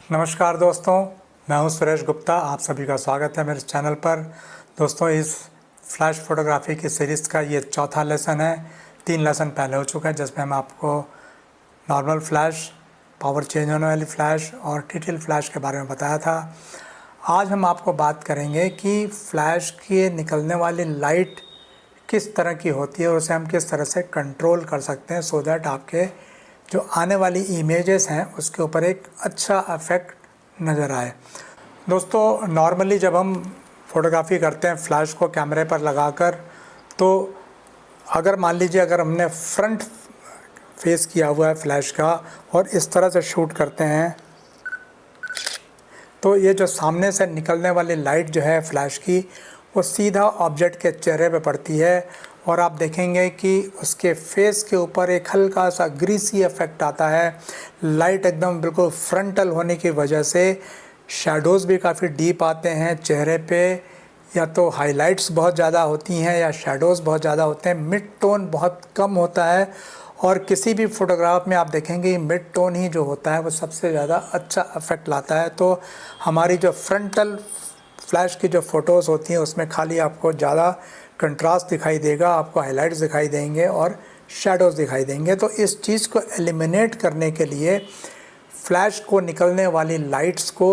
नमस्कार दोस्तों, मैं हूं सुरेश गुप्ता। आप सभी का स्वागत है मेरे चैनल पर। दोस्तों, इस फ्लैश फोटोग्राफी की सीरीज़ का ये चौथा लेसन है। 3 लेसन पहले हो चुके हैं जिसमें मैं आपको नॉर्मल फ्लैश, पावर चेंज होने वाली फ्लैश और टीटीएल फ्लैश के बारे में बताया था। आज हम आपको बात करेंगे कि फ्लैश के निकलने वाली लाइट किस तरह की होती है और उसे हम किस तरह से कंट्रोल कर सकते हैं सो दैट आपके जो आने वाली इमेजेस हैं उसके ऊपर एक अच्छा इफ़ेक्ट नज़र आए। दोस्तों, नॉर्मली जब हम फोटोग्राफी करते हैं फ्लैश को कैमरे पर लगाकर, तो अगर मान लीजिए अगर हमने फ्रंट फेस किया हुआ है फ्लैश का और इस तरह से शूट करते हैं, तो ये जो सामने से निकलने वाली लाइट जो है फ्लैश की, वो सीधा ऑब्जेक्ट के चेहरे पे पड़ती है और आप देखेंगे कि उसके फेस के ऊपर एक हल्का सा ग्रीसी इफेक्ट आता है। लाइट एकदम बिल्कुल फ्रंटल होने की वजह से शैडोज़ भी काफ़ी डीप आते हैं चेहरे पे, या तो हाइलाइट्स बहुत ज़्यादा होती हैं या शैडोज़ बहुत ज़्यादा होते हैं। मिड टोन बहुत कम होता है और किसी भी फोटोग्राफ में आप देखेंगे मिड टोन ही जो होता है वो सबसे ज़्यादा अच्छा इफेक्ट लाता है। तो हमारी जो फ्रंटल फ्लैश की जो फ़ोटोज़ होती हैं उसमें खाली आपको ज़्यादा कंट्रास्ट दिखाई देगा, आपको हाइलाइट्स दिखाई देंगे और शैडोज़ दिखाई देंगे। तो इस चीज़ को एलिमिनेट करने के लिए फ्लैश को निकलने वाली लाइट्स को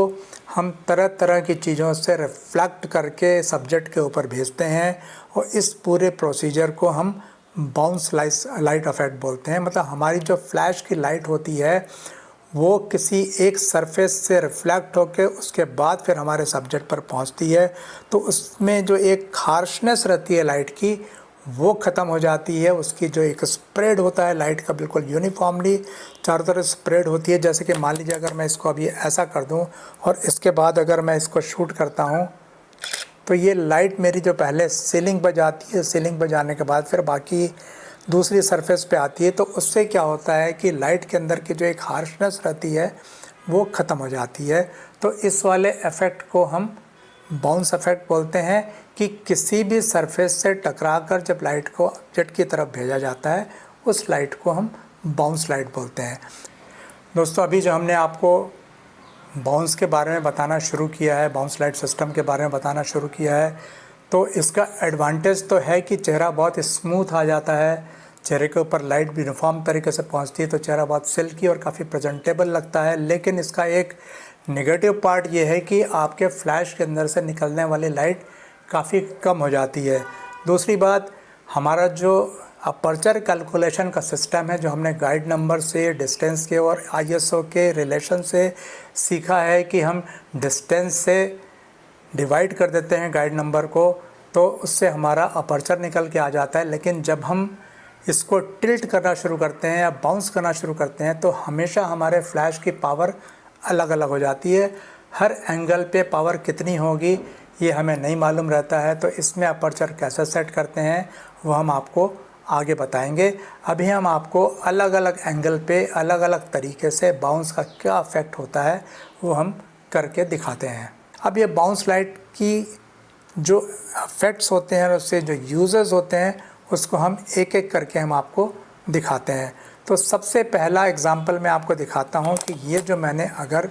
हम तरह तरह की चीज़ों से रिफ्लेक्ट करके सब्जेक्ट के ऊपर भेजते हैं और इस पूरे प्रोसीजर को हम बाउंस लाइट इफेक्ट बोलते हैं। मतलब हमारी जो फ्लैश की लाइट होती है वो किसी एक सरफेस से रिफ्लेक्ट होकर उसके बाद फिर हमारे सब्जेक्ट पर पहुंचती है, तो उसमें जो एक हार्शनेस रहती है लाइट की वो ख़त्म हो जाती है। उसकी जो एक स्प्रेड होता है लाइट का बिल्कुल यूनिफॉर्मली चारों तरफ स्प्रेड होती है। जैसे कि मान लीजिए अगर मैं इसको अभी ऐसा कर दूं और इसके बाद अगर मैं इसको शूट करता हूं, तो ये लाइट मेरी जो पहले सीलिंग पर जाती है, सीलिंग पर जाने के बाद फिर बाकी दूसरी सरफेस पे आती है, तो उससे क्या होता है कि लाइट के अंदर की जो एक हार्शनेस रहती है वो ख़त्म हो जाती है। तो इस वाले इफ़ेक्ट को हम बाउंस इफ़ेक्ट बोलते हैं कि किसी भी सरफेस से टकराकर जब लाइट को ऑब्जेक्ट की तरफ भेजा जाता है उस लाइट को हम बाउंस लाइट बोलते हैं। दोस्तों, अभी जो हमने आपको बाउंस के बारे में बताना शुरू किया है, बाउंस लाइट सिस्टम के बारे में बताना शुरू किया है, तो इसका एडवांटेज तो है कि चेहरा बहुत स्मूथ आ जाता है, चेहरे के ऊपर लाइट भी यूनिफॉर्म तरीके से पहुंचती है, तो चेहरा बहुत सिल्की और काफ़ी प्रेजेंटेबल लगता है। लेकिन इसका एक नेगेटिव पार्ट ये है कि आपके फ्लैश के अंदर से निकलने वाली लाइट काफ़ी कम हो जाती है। दूसरी बात, हमारा जो अपर्चर कैलकुलेशन का सिस्टम है, जो हमने गाइड नंबर से, डिस्टेंस के और आईएसओ के रिलेशन से सीखा है कि हम डिस्टेंस से डिवाइड कर देते हैं गाइड नंबर को, तो उससे हमारा अपर्चर निकल के आ जाता है। लेकिन जब हम इसको टिल्ट करना शुरू करते हैं या बाउंस करना शुरू करते हैं तो हमेशा हमारे फ्लैश की पावर अलग अलग हो जाती है। हर एंगल पे पावर कितनी होगी ये हमें नहीं मालूम रहता है। तो इसमें अपर्चर कैसे सेट करते हैं वो हम आपको आगे बताएंगे। अभी हम आपको अलग अलग एंगल पे अलग अलग तरीके से बाउंस का क्या इफ़ेक्ट होता है वो हम करके दिखाते हैं। अब ये बाउंस लाइट की जो इफ़ेक्ट्स होते हैं और उससे जो यूज़र्स होते हैं उसको हम एक एक करके हम आपको दिखाते हैं। तो सबसे पहला एग्ज़ाम्पल मैं आपको दिखाता हूँ कि ये जो मैंने अगर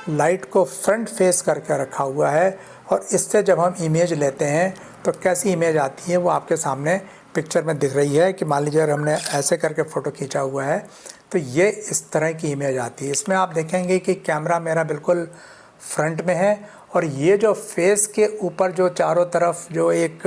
लाइट को फ्रंट फेस करके रखा हुआ है और इससे जब हम इमेज लेते हैं तो कैसी इमेज आती है वो आपके सामने पिक्चर में दिख रही है। कि मान लीजिए अगर हमने ऐसे करके फ़ोटो खींचा हुआ है तो ये इस तरह की इमेज आती है। इसमें आप देखेंगे कि कैमरा मेरा बिल्कुल फ्रंट में है और ये जो फेस के ऊपर जो चारों तरफ जो एक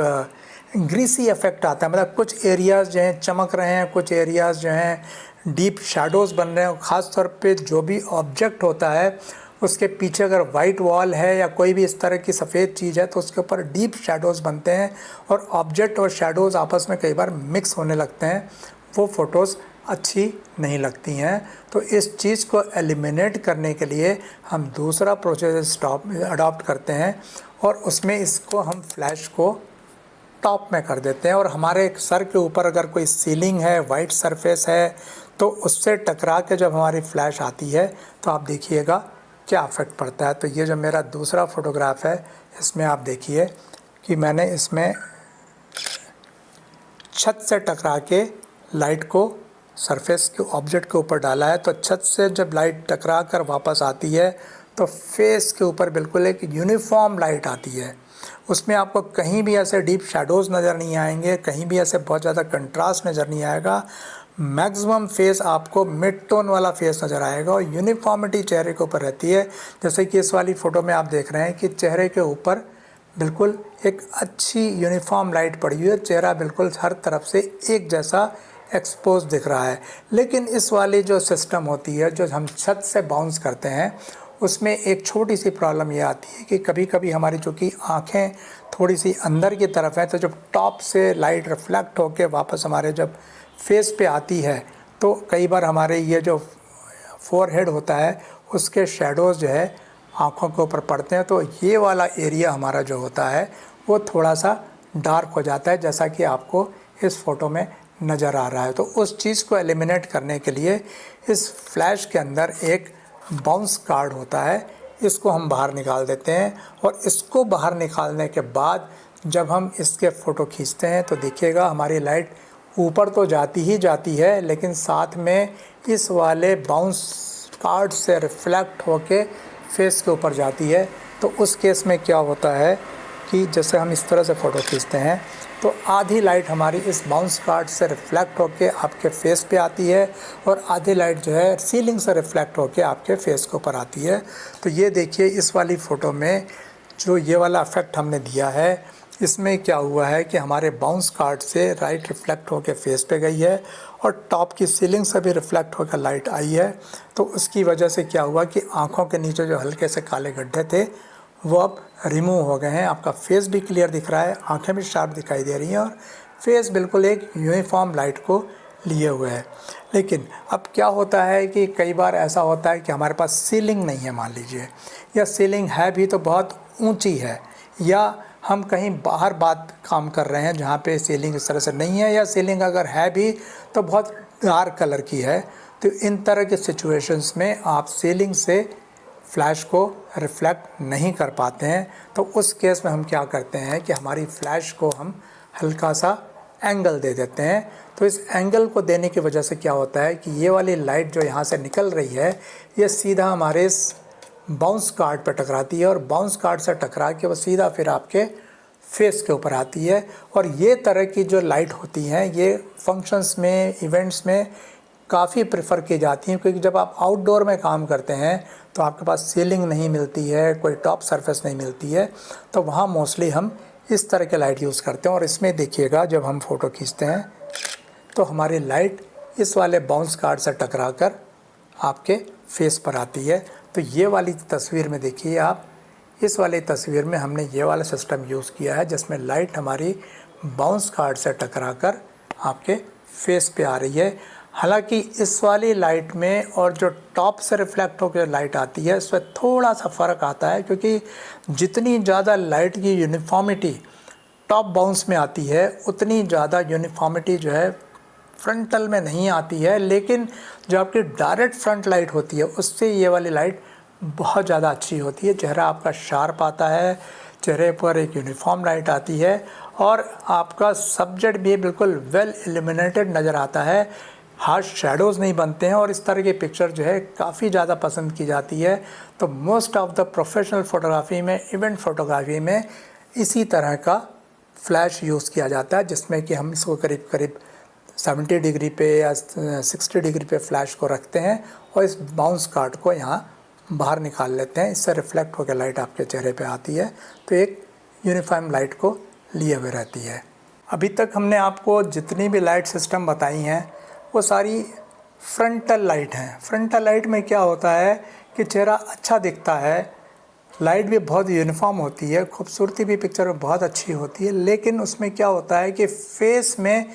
ग्रीसी इफेक्ट आता है, मतलब कुछ एरियाज़ जो हैं चमक रहे हैं, कुछ एरियाज़ जो हैं डीप शैडोज़ बन रहे हैं। ख़ास तौर पे जो भी ऑब्जेक्ट होता है उसके पीछे अगर वाइट वॉल है या कोई भी इस तरह की सफ़ेद चीज़ है तो उसके ऊपर डीप शैडोज़ बनते हैं और ऑब्जेक्ट और शैडोज़ आपस में कई बार मिक्स होने लगते हैं, वो फ़ोटोज़ अच्छी नहीं लगती हैं। तो इस चीज़ को एलिमिनेट करने के लिए हम दूसरा प्रोसेस अडॉप्ट करते हैं और उसमें इसको हम फ्लैश को टॉप में कर देते हैं और हमारे सर के ऊपर अगर कोई सीलिंग है, वाइट सरफेस है, तो उससे टकरा के जब हमारी फ्लैश आती है तो आप देखिएगा क्या इफ़ेक्ट पड़ता है। तो ये जो मेरा दूसरा फ़ोटोग्राफ है इसमें आप देखिए कि मैंने इसमें छत से टकरा के लाइट को सरफेस के ऑब्जेक्ट के ऊपर डाला है, तो छत से जब लाइट टकरा कर वापस आती है तो फेस के ऊपर बिल्कुल एक यूनिफॉर्म लाइट आती है। उसमें आपको कहीं भी ऐसे डीप शैडोज़ नज़र नहीं आएंगे, कहीं भी ऐसे बहुत ज़्यादा कंट्रास्ट नज़र नहीं आएगा। मैक्सिमम फेस आपको मिड टोन वाला फेस नज़र आएगा और यूनिफॉर्मिटी चेहरे के ऊपर रहती है। जैसे कि इस वाली फ़ोटो में आप देख रहे हैं कि चेहरे के ऊपर बिल्कुल एक अच्छी यूनिफॉर्म लाइट पड़ी हुई है, चेहरा बिल्कुल हर तरफ से एक जैसा एक्सपोज दिख रहा है। लेकिन इस वाली जो सिस्टम होती है, जो हम छत से बाउंस करते हैं, उसमें एक छोटी सी प्रॉब्लम ये आती है कि कभी कभी हमारी चूँकि आँखें थोड़ी सी अंदर की तरफ हैं, तो जब टॉप से लाइट रिफ्लेक्ट होकर वापस हमारे जब फेस पे आती है तो कई बार हमारे ये जो फोरहेड होता है उसके शेडोज़ जो है आँखों के ऊपर पड़ते हैं, तो ये वाला एरिया हमारा जो होता है वो थोड़ा सा डार्क हो जाता है, जैसा कि आपको इस फ़ोटो में नज़र आ रहा है। तो उस चीज़ को एलिमिनेट करने के लिए इस फ्लैश के अंदर एक बाउंस कार्ड होता है, इसको हम बाहर निकाल देते हैं। और इसको बाहर निकालने के बाद जब हम इसके फ़ोटो खींचते हैं तो देखिएगा हमारी लाइट ऊपर तो जाती ही जाती है, लेकिन साथ में इस वाले बाउंस कार्ड से रिफ्लेक्ट होके फेस के ऊपर जाती है। तो उस केस में क्या होता है कि जैसे हम इस तरह से फ़ोटो खींचते हैं तो आधी लाइट हमारी इस बाउंस कार्ड से रिफ्लेक्ट होके आपके फेस पे आती है और आधी लाइट जो है सीलिंग से रिफ्लेक्ट होके आपके फेस के ऊपर आती है। तो ये देखिए इस वाली फ़ोटो में जो ये वाला इफ़ेक्ट हमने दिया है, इसमें क्या हुआ है कि हमारे बाउंस कार्ड से लाइट रिफ्लेक्ट होकर फेस पे गई है और टॉप की सीलिंग से भी रिफ्लेक्ट होकर लाइट आई है। तो उसकी वजह से क्या हुआ कि आँखों के नीचे जो हल्के से काले गड्ढे थे वो अब रिमूव हो गए हैं। आपका फेस भी क्लियर दिख रहा है, आँखें भी शार्प दिखाई दे रही हैं और फेस बिल्कुल एक यूनिफॉर्म लाइट को लिए हुए है। लेकिन अब क्या होता है कि कई बार ऐसा होता है कि हमारे पास सीलिंग नहीं है, मान लीजिए, या सीलिंग है भी तो बहुत ऊंची है, या हम कहीं बाहर काम कर रहे हैं जहाँ पे सीलिंग इस तरह से नहीं है, या सीलिंग अगर है भी तो बहुत डार्क कलर की है। तो इन तरह के सिचुएशंस में आप सीलिंग से फ्लैश को रिफ्लेक्ट नहीं कर पाते हैं। तो उस केस में हम क्या करते हैं कि हमारी फ्लैश को हम हल्का सा एंगल दे देते हैं। तो इस एंगल को देने की वजह से क्या होता है कि ये वाली लाइट जो यहाँ से निकल रही है ये सीधा हमारे इस बाउंस कार्ड पर टकराती है और बाउंस कार्ड से टकरा के वो सीधा फिर आपके फेस के ऊपर आती है। और ये तरह की जो लाइट होती हैं ये फंक्शंस में, इवेंट्स में काफ़ी प्रेफर की जाती हैं, क्योंकि जब आप आउटडोर में काम करते हैं तो आपके पास सीलिंग नहीं मिलती है, कोई टॉप सरफेस नहीं मिलती है, तो वहाँ मोस्टली हम इस तरह के लाइट यूज़ करते हैं। और इसमें देखिएगा जब हम फ़ोटो खींचते हैं तो हमारी लाइट इस वाले बाउंस कार्ड से टकरा कर आपके फेस पर आती है। तो ये वाली तस्वीर में देखिए आप, इस वाली तस्वीर में हमने ये वाला सिस्टम यूज़ किया है जिसमें लाइट हमारी बाउंस कार्ड से टकरा कर आपके फेस पे आ रही है। हालांकि इस वाली लाइट में और जो टॉप से रिफ्लेक्ट होकर लाइट आती है इसमें थोड़ा सा फ़र्क आता है, क्योंकि जितनी ज़्यादा लाइट की यूनिफॉर्मिटी टॉप बाउंस में आती है उतनी ज़्यादा यूनिफॉर्मिटी जो है फ्रंटल में नहीं आती है। लेकिन जो आपकी डायरेक्ट फ्रंट लाइट होती है उससे ये वाली लाइट बहुत ज़्यादा अच्छी होती है। चेहरा आपका शार्प आता है, चेहरे पर एक यूनिफॉर्म लाइट आती है और आपका सब्जेक्ट भी बिल्कुल वेल इल्यूमिनेटेड नज़र आता है, हार्श शैडोज़ नहीं बनते हैं और इस तरह की पिक्चर जो है काफ़ी ज़्यादा पसंद की जाती है। तो most of the professional photography में, इवेंट फ़ोटोग्राफी में इसी तरह का फ्लैश यूज़ किया जाता है, जिसमें कि हम इसको करीब करीब 70 डिग्री पे या 60 डिग्री पे फ्लैश को रखते हैं और इस बाउंस कार्ड को यहाँ बाहर निकाल लेते हैं। इससे रिफ्लेक्ट होकर लाइट आपके चेहरे पे आती है, तो एक यूनिफॉर्म लाइट को लिए हुए रहती है। अभी तक हमने आपको जितनी भी लाइट सिस्टम बताई हैं वो सारी फ्रंटल लाइट हैं। फ्रंटल लाइट में क्या होता है कि चेहरा अच्छा दिखता है, लाइट भी बहुत यूनिफॉर्म होती है, खूबसूरती भी पिक्चर में बहुत अच्छी होती है, लेकिन उसमें क्या होता है कि फेस में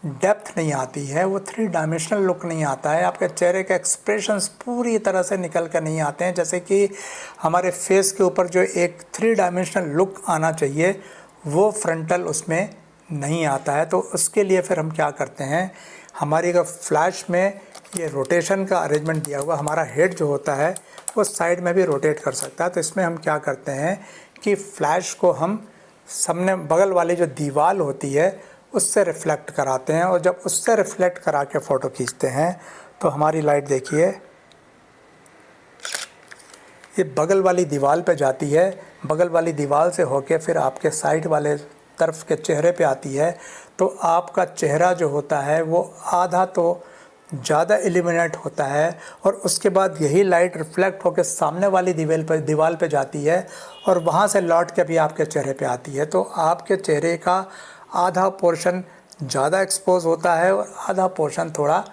डेप्थ नहीं आती है, वो 3 डायमेंशनल लुक नहीं आता है, आपके चेहरे के एक्सप्रेशंस पूरी तरह से निकल कर नहीं आते हैं। जैसे कि हमारे फेस के ऊपर जो एक 3 डायमेंशनल लुक आना चाहिए वो फ्रंटल उसमें नहीं आता है। तो उसके लिए फिर हम क्या करते हैं, हमारी अगर फ्लैश में ये रोटेशन का अरेंजमेंट दिया हुआ, हमारा हेड जो होता है वो साइड में भी रोटेट कर सकता है। तो इसमें हम क्या करते हैं कि फ्लैश को हम सामने बगल वाली जो दीवार होती है उससे रिफ़्लेक्ट कराते हैं, और जब उससे रिफ़्लेक्ट करा के फ़ोटो खींचते हैं तो हमारी लाइट देखिए ये बगल वाली दीवार पे जाती है, बगल वाली दीवार से होके फिर आपके साइड वाले तरफ के चेहरे पे आती है। तो आपका चेहरा जो होता है वो आधा तो ज़्यादा इल्यूमिनेट होता है, और उसके बाद यही लाइट रिफ्लेक्ट होकर सामने वाली दीवार पे जाती है और वहाँ से लौट के भी आपके चेहरे पे आती है। तो आपके चेहरे का आधा पोर्शन ज़्यादा एक्सपोज होता है और आधा पोर्शन थोड़ा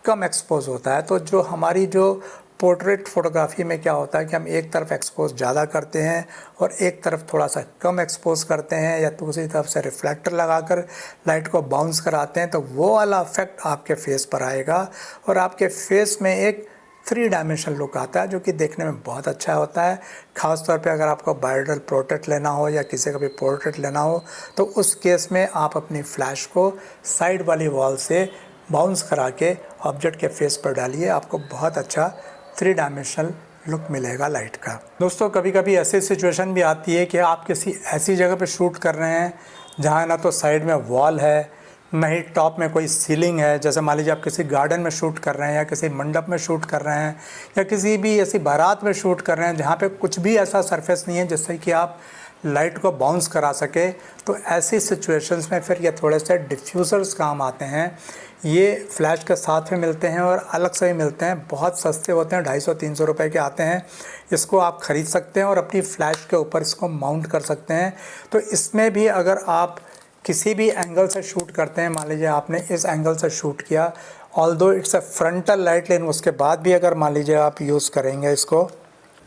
कम एक्सपोज होता है। तो जो हमारी जो पोर्ट्रेट फ़ोटोग्राफी में क्या होता है कि हम एक तरफ एक्सपोज ज़्यादा करते हैं और एक तरफ थोड़ा सा कम एक्सपोज करते हैं, या दूसरी तरफ से रिफ्लेक्टर लगाकर लाइट को बाउंस कराते हैं, तो वो वाला इफेक्ट आपके फेस पर आएगा और आपके फेस में एक 3 डायमेंशनल लुक आता है, जो कि देखने में बहुत अच्छा होता है। ख़ास तौर पे अगर आपको ब्राइडल पोर्ट्रेट लेना हो या किसी का भी पोर्ट्रेट लेना हो, तो उस केस में आप अपनी फ्लैश को साइड वाली वॉल से बाउंस करा के ऑब्जेक्ट के फेस पर डालिए, आपको बहुत अच्छा 3 डायमेंशनल लुक मिलेगा लाइट का। दोस्तों, कभी कभी ऐसी सिचुएशन भी आती है कि आप किसी ऐसी जगह पे शूट कर रहे हैं जहाँ ना तो साइड में वॉल है, ना ही टॉप में कोई सीलिंग है। जैसे मान लीजिए आप किसी गार्डन में शूट कर रहे हैं या किसी मंडप में शूट कर रहे हैं या किसी भी ऐसी बारात में शूट कर रहे हैं जहाँ पे कुछ भी ऐसा सरफेस नहीं है जिससे कि आप लाइट को बाउंस करा सके। तो ऐसी सिचुएशंस में फिर ये थोड़े से डिफ्यूज़र्स काम आते हैं। ये फ्लैश के साथ में मिलते हैं और अलग से भी मिलते हैं, बहुत सस्ते होते हैं, 250-300 रुपए के आते हैं। इसको आप ख़रीद सकते हैं और अपनी फ्लैश के ऊपर इसको माउंट कर सकते हैं। तो इसमें भी अगर आप किसी भी एंगल से शूट करते हैं, मान लीजिए आपने इस एंगल से शूट किया, although it's a frontal light, लेकिन उसके बाद भी अगर मान लीजिए आप यूज़ करेंगे इसको,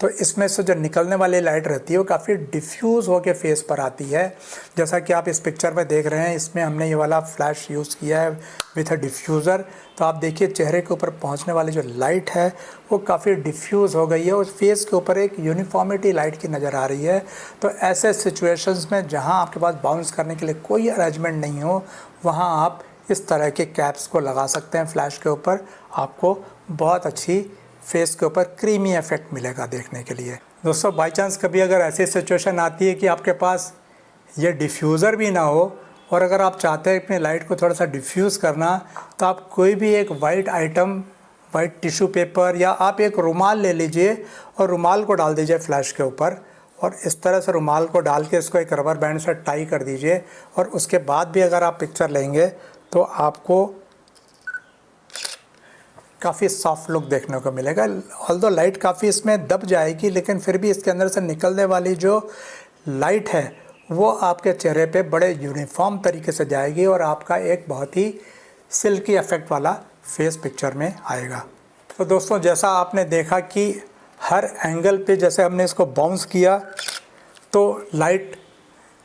तो इसमें से जो निकलने वाली लाइट रहती है वो काफ़ी डिफ्यूज़ होकर फेस पर आती है। जैसा कि आप इस पिक्चर में देख रहे हैं, इसमें हमने ये वाला फ्लैश यूज़ किया है विथ अ डिफ्यूज़र। तो आप देखिए चेहरे के ऊपर पहुंचने वाली जो लाइट है वो काफ़ी डिफ्यूज़ हो गई है और फेस के ऊपर एक यूनिफॉर्मिटी लाइट की नज़र आ रही है। तो ऐसे सिचुएशंस में जहाँ आपके पास बाउंस करने के लिए कोई अरेंजमेंट नहीं हो, वहाँ आप इस तरह के कैप्स को लगा सकते हैं फ्लैश के ऊपर, आपको बहुत अच्छी फेस के ऊपर क्रीमी इफेक्ट मिलेगा देखने के लिए। दोस्तों, बाय चांस कभी अगर ऐसी सिचुएशन आती है कि आपके पास ये डिफ्यूज़र भी ना हो और अगर आप चाहते हैं अपनी लाइट को थोड़ा सा डिफ्यूज़ करना, तो आप कोई भी एक white item, white tissue paper या आप एक रुमाल ले लीजिए और रुमाल को डाल दीजिए फ्लैश के ऊपर, और इस तरह से रुमाल को डाल के इसको एक रबर बैंड से टाई कर दीजिए। और उसके बाद भी अगर आप पिक्चर लेंगे तो आपको काफ़ी सॉफ्ट लुक देखने को मिलेगा। ऑल्दो लाइट काफ़ी इसमें दब जाएगी, लेकिन फिर भी इसके अंदर से निकलने वाली जो लाइट है वो आपके चेहरे पे बड़े यूनिफॉर्म तरीके से जाएगी और आपका एक बहुत ही सिल्की इफेक्ट वाला फेस पिक्चर में आएगा। तो दोस्तों, जैसा आपने देखा कि हर एंगल पे जैसे हमने इसको बाउंस किया तो लाइट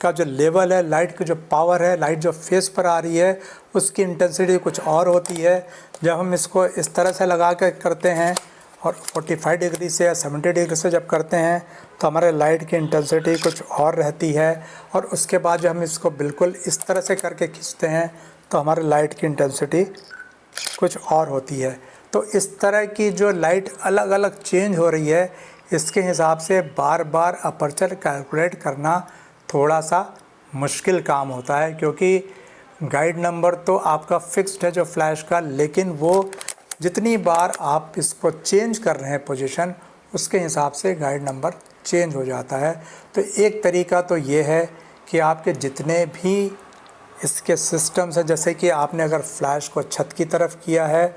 का जो लेवल है, लाइट की जो पावर है, लाइट जो फेस पर आ रही है उसकी इंटेंसिटी कुछ और होती है। जब हम इसको इस तरह से लगा के करते हैं और 45 डिग्री से या 70 डिग्री से जब करते हैं तो हमारे लाइट की इंटेंसिटी कुछ और रहती है, और उसके बाद जब हम इसको बिल्कुल इस तरह से करके खींचते हैं तो हमारे लाइट की इंटेंसिटी कुछ और होती है। तो इस तरह की जो लाइट अलग अलग चेंज हो रही है, इसके हिसाब से बार बार अपर्चर कैलकुलेट करना थोड़ा सा मुश्किल काम होता है, क्योंकि गाइड नंबर तो आपका फिक्स्ड है जो फ्लैश का, लेकिन वो जितनी बार आप इसको चेंज कर रहे हैं पोजीशन, उसके हिसाब से गाइड नंबर चेंज हो जाता है। तो एक तरीका तो ये है कि आपके जितने भी इसके सिस्टम्स हैं, जैसे कि आपने अगर फ्लैश को छत की तरफ किया है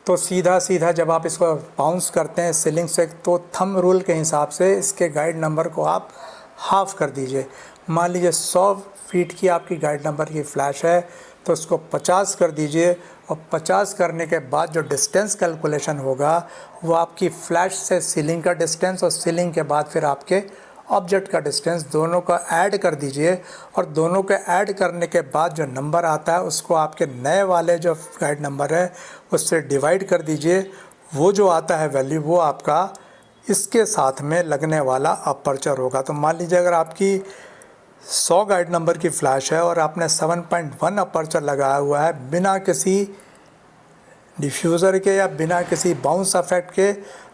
तो सीधा सीधा जब आप इसको बाउंस करते हैं सीलिंग से, तो थंब रूल के हिसाब से इसके गाइड नंबर को आप हाफ़ कर दीजिए। मान लीजिए 100 फीट की आपकी गाइड नंबर की फ़्लैश है तो उसको 50 कर दीजिए, और 50 करने के बाद जो डिस्टेंस कैलकुलेशन होगा वो आपकी फ़्लैश से सीलिंग का डिस्टेंस और सीलिंग के बाद फिर आपके ऑब्जेक्ट का डिस्टेंस, दोनों का ऐड कर दीजिए, और दोनों के ऐड करने के बाद जो नंबर आता है उसको आपके नए वाले जो गाइड नंबर है उससे डिवाइड कर दीजिए। वो जो आता है वैल्यू वो आपका इसके साथ में लगने वाला अपर्चर होगा। तो मान लीजिए अगर आपकी 100 गाइड नंबर की फ़्लैश है और आपने 7.1 अपर्चर लगाया हुआ है बिना किसी डिफ्यूज़र के या बिना किसी बाउंस इफेक्ट के,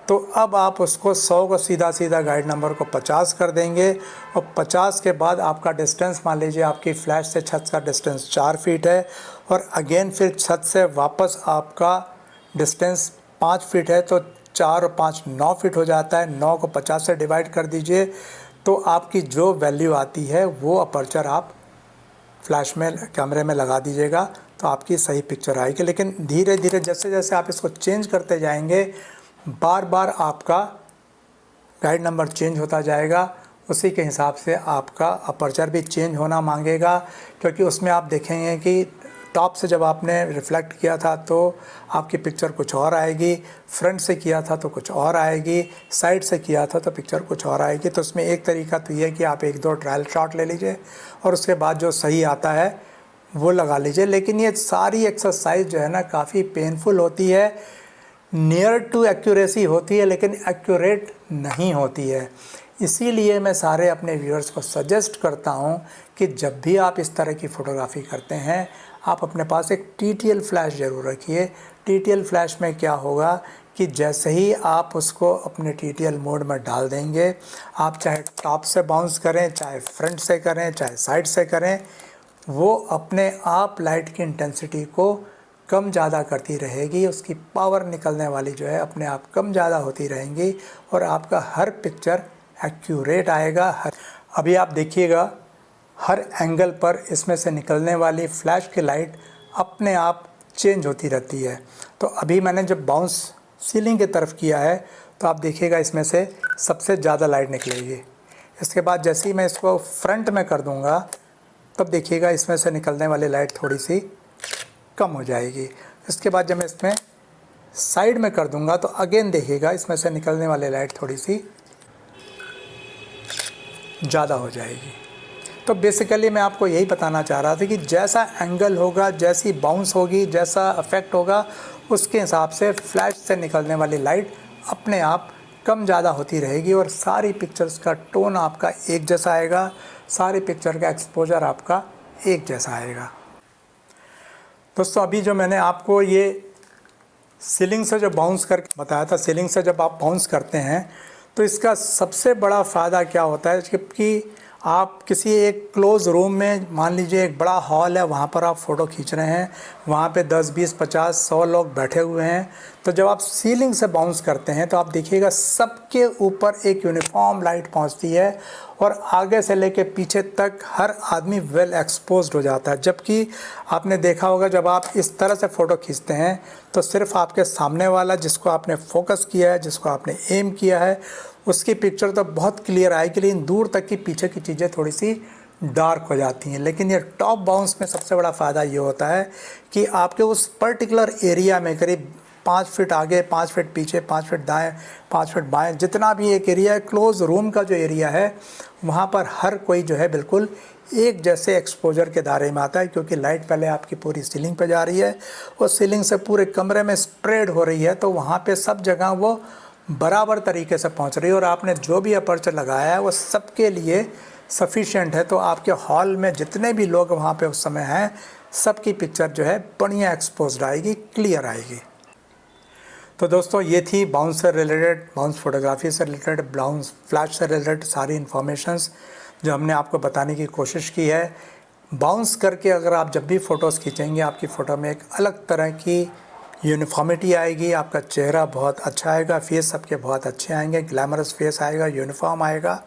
तो अब आप उसको 100 को सीधा सीधा गाइड नंबर को 50 कर देंगे और 50 के बाद आपका डिस्टेंस मान लीजिए आपकी फ्लैश से छत का डिस्टेंस 4 फीट है और अगेन फिर छत से वापस आपका डिस्टेंस 5 फीट है, तो 4 और 5 9 फीट हो जाता है। 9 को 50 से डिवाइड कर दीजिए तो आपकी जो वैल्यू आती है वो अपर्चर आप फ्लैश में कैमरे में लगा दीजिएगा तो आपकी सही पिक्चर आएगी। लेकिन धीरे धीरे जैसे जैसे आप इसको चेंज करते जाएंगे बार बार आपका गाइड नंबर चेंज होता जाएगा, उसी के हिसाब से आपका अपर्चर भी चेंज होना मांगेगा। क्योंकि उसमें आप देखेंगे कि टॉप से जब आपने रिफ्लेक्ट किया था तो आपकी पिक्चर कुछ और आएगी, फ्रंट से किया था तो कुछ और आएगी, साइड से किया था तो पिक्चर कुछ और आएगी। तो उसमें एक तरीका तो ये है कि आप 1-2 ट्रायल शॉट ले लीजिए और उसके बाद जो सही आता है वो लगा लीजिए। लेकिन ये सारी एक्सरसाइज जो है ना काफ़ी पेनफुल होती है, नियर टू एक्यूरेसी होती है लेकिन एक्यूरेट नहीं होती है। इसीलिए मैं सारे अपने व्यूअर्स को सजेस्ट करता हूं कि जब भी आप इस तरह की फ़ोटोग्राफी करते हैं आप अपने पास एक TTL फ्लैश ज़रूर रखिए। TTL फ्लैश में क्या होगा कि जैसे ही आप उसको अपने TTL मोड में डाल देंगे, आप चाहे टॉप से बाउंस करें, चाहे फ्रंट से करें, चाहे साइड से करें, वो अपने आप लाइट की इंटेंसिटी को कम ज़्यादा करती रहेगी। उसकी पावर निकलने वाली जो है अपने आप कम ज़्यादा होती रहेंगी और आपका हर पिक्चर एक्यूरेट आएगा। अभी आप देखिएगा हर एंगल पर इसमें से निकलने वाली फ्लैश की लाइट अपने आप चेंज होती रहती है। तो अभी मैंने जब बाउंस सीलिंग की तरफ किया है तो आप देखिएगा इसमें से सबसे ज़्यादा लाइट निकलेगी। इसके बाद जैसे ही मैं इसको फ्रंट में कर दूंगा तब देखिएगा इसमें से निकलने वाली लाइट थोड़ी सी कम हो जाएगी। इसके बाद जब मैं इसमें साइड में कर दूंगा तो अगेन देखिएगा इसमें से निकलने वाली लाइट थोड़ी सी ज़्यादा हो जाएगी। तो बेसिकली मैं आपको यही बताना चाह रहा था कि जैसा एंगल होगा, जैसी बाउंस होगी, जैसा इफेक्ट होगा, उसके हिसाब से फ्लैश से निकलने वाली लाइट अपने आप कम ज़्यादा होती रहेगी और सारी पिक्चर्स का टोन आपका एक जैसा आएगा, सारी पिक्चर का एक्सपोजर आपका एक जैसा आएगा। दोस्तों अभी जो मैंने आपको ये सीलिंग से जो बाउंस करके बताया था, सीलिंग से जब आप बाउंस करते हैं तो इसका सबसे बड़ा फ़ायदा क्या होता है कि आप किसी एक क्लोज़ रूम में, मान लीजिए एक बड़ा हॉल है, वहाँ पर आप फ़ोटो खींच रहे हैं, वहाँ पे 10, 20, 50, 100 लोग बैठे हुए हैं। तो जब आप सीलिंग से बाउंस करते हैं तो आप देखिएगा सबके ऊपर एक यूनिफॉर्म लाइट पहुँचती है और आगे से लेके पीछे तक हर आदमी वेल एक्सपोज्ड हो जाता है। जबकि आपने देखा होगा जब आप इस तरह से फ़ोटो खींचते हैं तो सिर्फ आपके सामने वाला जिसको आपने फोकस किया है, जिसको आपने एम किया है, उसकी पिक्चर तो बहुत क्लियर आएगी, लेकिन दूर तक की पीछे की चीज़ें थोड़ी सी डार्क हो जाती हैं। लेकिन ये टॉप बाउंस में सबसे बड़ा फ़ायदा ये होता है कि आपके उस पर्टिकुलर एरिया में करीब 5 फीट आगे, 5 फीट पीछे, 5 फीट दाएं, 5 फीट बाएं, जितना भी एक एरिया है, क्लोज रूम का जो एरिया है, वहाँ पर हर कोई जो है बिल्कुल एक जैसे एक्सपोजर के दायरे में आता है। क्योंकि लाइट पहले आपकी पूरी सीलिंग पे जा रही है और सीलिंग से पूरे कमरे में स्प्रेड हो रही है, तो वहाँ पे सब जगह वो बराबर तरीके से पहुँच रही है और आपने जो भी अपर्चर लगाया है वो सबके लिए सफिशिएंट है। तो आपके हॉल में जितने भी लोग वहाँ पे उस समय हैं, सबकी पिक्चर जो है बढ़िया एक्सपोज्ड आएगी, क्लियर आएगी। तो दोस्तों ये थी बाउंस से रिलेटेड, बाउंस फोटोग्राफी से रिलेटेड, बाउंस फ्लैश से रिलेटेड सारी इन्फॉर्मेशंस जो हमने आपको बताने की कोशिश की है। बाउंस करके अगर आप जब भी फ़ोटोज़ खींचेंगे आपकी फ़ोटो में एक अलग तरह की यूनिफॉर्मिटी आएगी, आपका चेहरा बहुत अच्छा आएगा, फेस सबके बहुत अच्छे आएंगे, ग्लैमरस फेस आएगा, यूनिफॉर्म आएगा।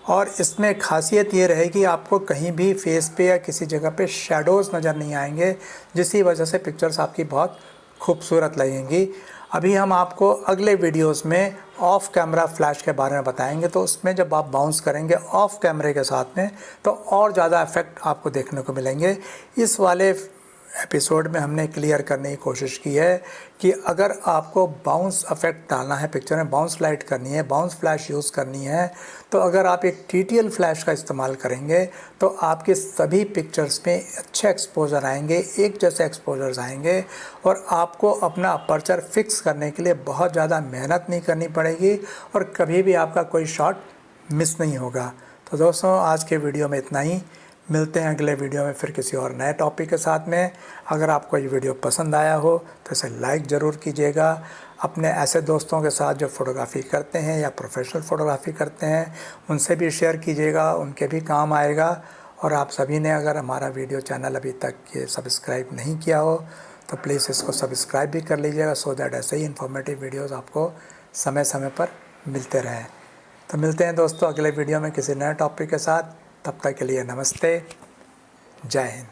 और इसमें खासियत ये रहेगी आपको कहीं भी फेस पे या किसी जगह पे शैडोज़ नज़र नहीं आएंगे, जिसकी वजह से पिक्चर्स आपकी बहुत खूबसूरत लगेंगी। अभी हम आपको अगले वीडियोस में ऑफ कैमरा फ्लैश के बारे में बताएंगे, तो उसमें जब आप बाउंस करेंगे ऑफ कैमरे के साथ में तो और ज़्यादा इफेक्ट आपको देखने को मिलेंगे। इस वाले एपिसोड में हमने क्लियर करने की कोशिश की है कि अगर आपको बाउंस इफेक्ट डालना है पिक्चर में, बाउंस लाइट करनी है, बाउंस फ्लैश यूज़ करनी है, तो अगर आप एक TTL फ्लैश का इस्तेमाल करेंगे तो आपके सभी पिक्चर्स में अच्छे एक्सपोजर आएंगे, एक जैसे एक्सपोजर्स आएंगे और आपको अपना अपर्चर फिक्स करने के लिए बहुत ज़्यादा मेहनत नहीं करनी पड़ेगी और कभी भी आपका कोई शॉट मिस नहीं होगा। तो दोस्तों आज के वीडियो में इतना ही, मिलते हैं अगले वीडियो में फिर किसी और नए टॉपिक के साथ में। अगर आपको ये वीडियो पसंद आया हो तो इसे लाइक ज़रूर कीजिएगा। अपने ऐसे दोस्तों के साथ जो फ़ोटोग्राफ़ी करते हैं या प्रोफेशनल फ़ोटोग्राफ़ी करते हैं उनसे भी शेयर कीजिएगा, उनके भी काम आएगा। और आप सभी ने अगर हमारा वीडियो चैनल अभी तक ये सब्सक्राइब नहीं किया हो तो प्लीज़ इसको सब्सक्राइब भी कर लीजिएगा, सो दैट ऐसे ही इन्फॉर्मेटिव वीडियोज़ आपको समय समय पर मिलते रहें। तो मिलते हैं दोस्तों अगले वीडियो में किसी नए टॉपिक के साथ। तब तक के लिए नमस्ते, जय हिंद।